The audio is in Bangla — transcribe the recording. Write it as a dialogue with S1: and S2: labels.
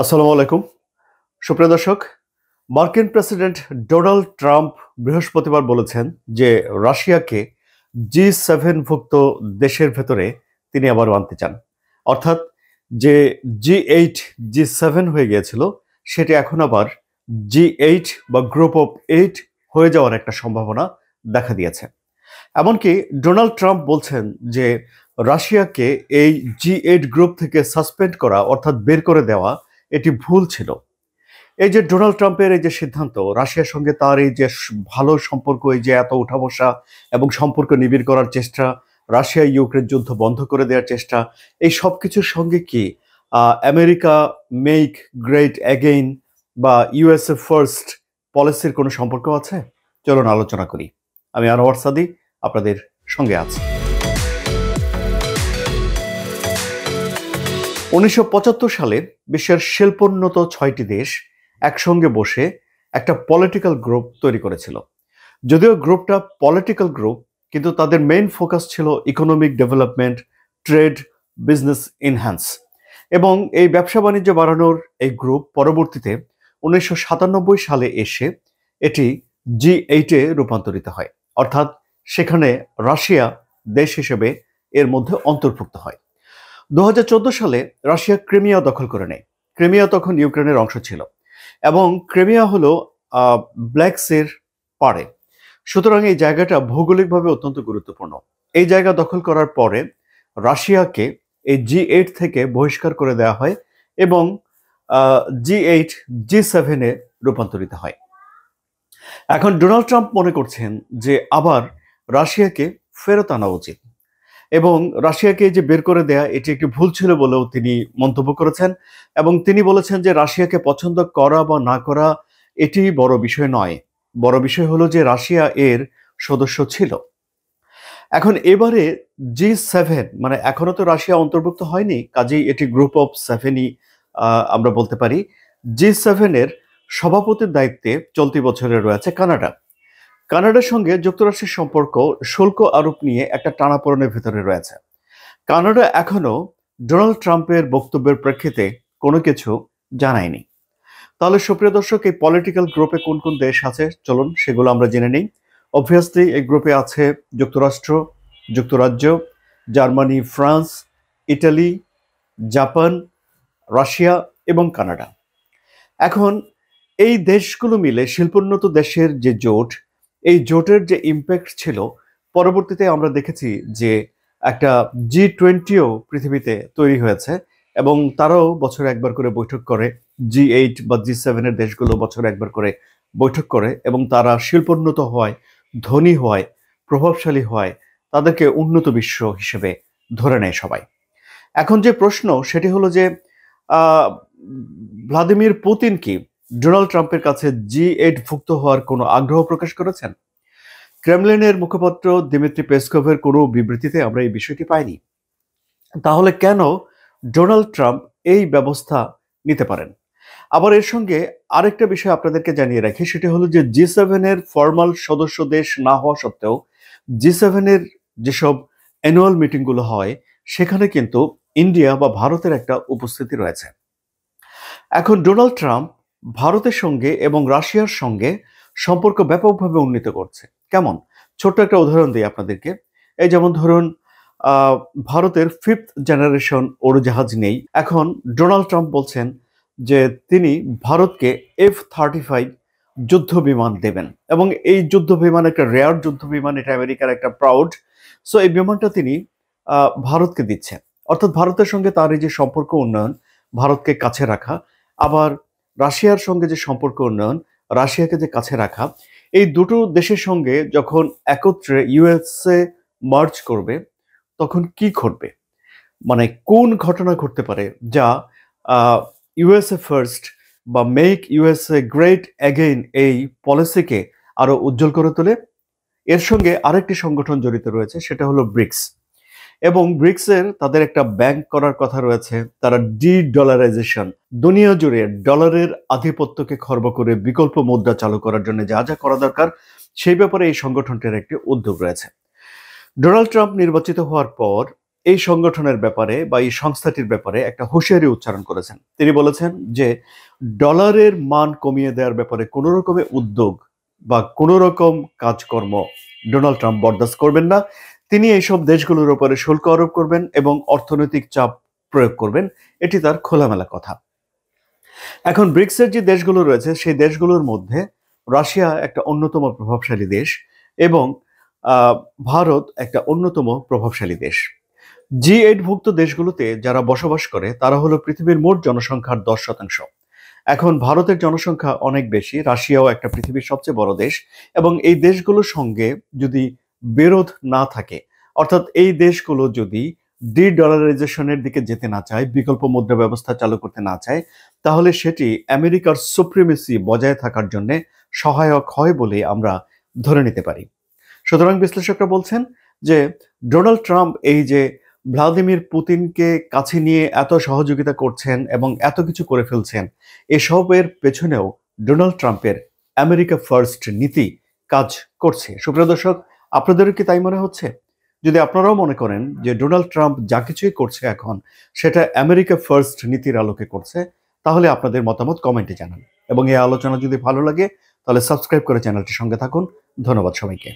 S1: আসসালামু আলাইকুম সুপ্রিয় দর্শক। মার্কিন প্রেসিডেন্ট ডোনাল্ড ট্রাম্প বৃহস্পতিবার বলেছেন যে রাশিয়াকে G7 ভুক্ত দেশের ভেতরে তিনি আবার আনতে চান। অর্থাৎ যে G8 G7 হয়ে গিয়েছিল সেটি এখন আবার G8 বা গ্রুপ অফ 8 হয়ে যাওয়ার একটা সম্ভাবনা দেখা দিয়েছে। এমনকি ডোনাল্ড ট্রাম্প বলছেন যে রাশিয়াকে এই G8 গ্রুপ থেকে সাসপেন্ড করা অর্থাৎ বের করে দেওয়া এটি ভুল ছিল। এই যে ডোনাল্ড ট্রাম্পের এই যে সিদ্ধান্ত, রাশিয়ার সঙ্গে তার এই যে ভালো সম্পর্ক, এই যে এত উঠা বসা এবং সম্পর্ক নিবিড় করার চেষ্টা, রাশিয়া ইউক্রেন যুদ্ধ বন্ধ করে দেওয়ার চেষ্টা, এই সব কিছুর সঙ্গে কি আমেরিকা মেক গ্রেট অ্যাগেইন বা ইউএসএ ফার্স্ট পলিসির কোনো সম্পর্ক আছে? চলুন আলোচনা করি। আমি আনোয়ার সাদি আপনাদের সঙ্গে আছি। 1975 সালে বিশ্বের শিল্পোন্নত 6টি দেশ একসঙ্গে বসে একটা পলিটিক্যাল গ্রুপ তৈরি করেছিল। যদিও গ্রুপটা পলিটিক্যাল গ্রুপ, কিন্তু তাদের মেইন ফোকাস ছিল economic development, trade, business enhance. এবং এই ব্যবসা বাণিজ্য বাড়ানোর এই গ্রুপ পরবর্তীতে 1997 সালে এসে এটি G8-এ রূপান্তরিত হয়। অর্থাৎ সেখানে রাশিয়া দেশ হিসেবে এর মধ্যে অন্তর্ভুক্ত হয়। 2014 সালে রাশিয়া ক্রিমিয়া দখল করে নেয়। ক্রিমিয়া তখন ইউক্রেনের অংশ ছিল এবং ক্রিমিয়া হলো ব্ল্যাক সির পাড়ে। সুতরাং এই জায়গাটা ভৌগোলিকভাবে অত্যন্ত গুরুত্বপূর্ণ। এই জায়গা দখল করার পরে রাশিয়াকে এই G8 থেকে বহিষ্কার করে দেওয়া হয় এবং G8 G7-এ রূপান্তরিত হয়। এখন ডোনাল্ড ট্রাম্প মনে করছেন যে আবার রাশিয়াকে ফেরত আনা উচিত এবং রাশিয়াকে যে বের করে দেয়া এটি একটি ভুল ছিল বলেও তিনি মন্তব্য করেছেন। এবং তিনি বলেছেন যে রাশিয়াকে পছন্দ করা বা না করা এটি বড় বিষয় নয়, বড় বিষয় হলো যে রাশিয়া এর সদস্য ছিল। এখন এবারে G7 মানে এখনো তো রাশিয়া অন্তর্ভুক্ত হয়নি, কাজেই এটি গ্রুপ অফ 7ই আমরা বলতে পারি। G7-এর সভাপতির দায়িত্বে চলতি বছরে রয়েছে কানাডা। কানাডার সঙ্গে যুক্তরাষ্ট্রের সম্পর্ক শুল্ক আরোপ নিয়ে একটা টানাপোড়েনের ভেতরে রয়েছে। কানাডা এখনো ডোনাল্ড ট্রাম্পের বক্তব্যের প্রেক্ষিতে কোনো কিছু জানায়নি। তাহলে সুপ্রিয় দর্শক, এই পলিটিক্যাল গ্রুপে কোন কোন দেশ আছে চলুন সেগুলো আমরা জেনে নিই। অবভিয়াসলি এই গ্রুপে আছে যুক্তরাষ্ট্র, যুক্তরাজ্য, Germany, France, Italy, Japan, Russia এবং কানাডা। এখন এই দেশগুলো মিলে শিল্পোন্নত দেশের যে জোট, এই জোটের যে ইম্প্যাক্ট ছিল পরবর্তীতে আমরা দেখেছি যে একটা G20ও পৃথিবীতে তৈরি হয়েছে এবং তারাও বছরে একবার করে বৈঠক করে। G8 বা G7-এর দেশগুলো বছরে একবার করে বৈঠক করে এবং তারা শিল্পোন্নত হয়, ধনী হয়, প্রভাবশালী হয়, তাদেরকে উন্নত বিশ্ব হিসেবে ধরে নেয় সবাই। এখন যে প্রশ্ন সেটি হলো যে আহ, ভ্লাদিমির পুতিন কি ডোনাল্ড ট্রাম্পের কাছে G8 ভুক্ত হওয়ার কোনো আগ্রহ প্রকাশ করেছেন? ক্রেমলিনের মুখপাত্র দিমিত্রি পেসকোভের কোনো বিবৃতিতে আমরা এই বিষয়টি পাইনি। তাহলে কেন ডোনাল্ড ট্রাম্প এই ব্যবস্থা নিতে পারেন? আবার এর সঙ্গে আরেকটা বিষয় আপনাদেরকে জানিয়ে রাখি, সেটি হলো যে G7-এর ফর্মাল সদস্য দেশ না হওয়া সত্ত্বেও G7-এর যেসব অ্যানুয়াল মিটিংগুলো হয় সেখানে কিন্তু ইন্ডিয়া বা ভারতের একটা উপস্থিতি রয়েছে। এখন ডোনাল্ড ট্রাম্প ভারতের সঙ্গে এবং রাশিয়ার সঙ্গে সম্পর্ক ব্যাপকভাবে উন্নীত করছে। কেমন? ছোট্ট একটা উদাহরণ দিই আপনাদেরকে। এই যেমন ধরুন ভারতের 5th জেনারেশন উড়োজাহাজ নেই। এখন ডোনাল্ড ট্রাম্প বলছেন যে তিনি ভারতকে F-35 যুদ্ধ বিমান দেবেন এবং এই যুদ্ধ বিমান একটা রেয়ার যুদ্ধ বিমান, এটা আমেরিকার একটা প্রাউড। সো এই বিমানটা তিনি ভারতকে দিচ্ছেন। অর্থাৎ ভারতের সঙ্গে তার এই যে সম্পর্ক উন্নয়ন, ভারতকে কাছে রাখা, আবার রাশিয়ার সঙ্গে যে সম্পর্ক উন্নয়ন, রাশিয়াকে যে কাছে রাখা, এই দুটো দেশের সঙ্গে যখন একত্রে ইউএসএ মার্চ করবে তখন কি ঘটবে, মানে কোন ঘটনা ঘটতে পারে যা ইউএসএ ফার্স্ট বা মেক ইউএসএ গ্রেট অ্যাগেইন এই পলিসিকে আরো উজ্জ্বল করে তোলে। এর সঙ্গে আরেকটি সংগঠন জড়িত রয়েছে, সেটা হলো ব্রিক্স। এবং ব্রিক্সের তাদের একটা ব্যাংক করার কথা রয়েছে। তারা ডলারাইজেশন, দুনিয়া জুড়ে ডলারের আধিপত্যকে খর্ব করে বিকল্প মুদ্রা চালু করার জন্য যা যা করা দরকার সেই ব্যাপারে এই সংগঠনটির একটি উদ্যোগ রয়েছে। ডোনাল্ড ট্রাম্প নির্বাচিত হওয়ার পর এই সংগঠনের ব্যাপারে বা এই সংস্থাটির ব্যাপারে একটা হুঁশিয়ারি উচ্চারণ করেছেন। তিনি বলেছেন যে ডলারের মান কমিয়ে দেওয়ার ব্যাপারে কোনো রকমের উদ্যোগ বা কোনো রকম কাজকর্ম ডোনাল্ড ট্রাম্প বরদাস্ত করবেন না। তিনি এইসব দেশগুলোর উপরে শুল্ক আরোপ করবেন এবং অর্থনৈতিক চাপ প্রয়োগ করবেন, এটি তার খোলামেলা কথা। এখন ব্রিক্সের যে দেশগুলো রয়েছে সেই দেশগুলোর মধ্যে রাশিয়া একটা অন্যতম প্রভাবশালী দেশ এবং ভারত একটা অন্যতম প্রভাবশালী দেশ। G8 ভুক্ত দেশগুলোতে যারা বসবাস করে তারা হলো পৃথিবীর মোট জনসংখ্যার 10%। এখন ভারতের জনসংখ্যা অনেক বেশি, রাশিয়াও একটা পৃথিবীর সবচেয়ে বড় দেশ এবং এই দেশগুলোর সঙ্গে যদি বিরোধ না থাকে, অর্থাৎ এই দেশগুলো যদি ডলারাইজেশনের দিকে যেতে না চায়, বিকল্প মুদ্রা ব্যবস্থা চালু করতে না চায়, তাহলে সেটি আমেরিকার সুপ্রিমেসি বজায় থাকার জন্য সহায়ক হয় বলে আমরা ধরে নিতে পারি। সুতরাং বিশ্লেষকরা বলছেন যে ডোনাল্ড ট্রাম্প এই যে ভ্লাদিমির পুতিনকে কাছে নিয়ে এত সহযোগিতা করছেন এবং এত কিছু করে ফেলছেন, এসবের পেছনেও ডোনাল্ড ট্রাম্পের আমেরিকা ফার্স্ট নীতি কাজ করছে। সুপ্রিয় দর্শক, আপনাদেরও কি তাই মনে হচ্ছে? যদি আপনারাও মনে করেন যে ডোনাল্ড ট্রাম্প যা কিছুই করছে এখন সেটা আমেরিকা ফার্স্ট নীতির আলোকে করছে, তাহলে আপনাদের মতামত কমেন্টে জানান এবং এই আলোচনা যদি ভালো লাগে তাহলে সাবস্ক্রাইব করে চ্যানেলটির সঙ্গে থাকুন। ধন্যবাদ সবাইকে।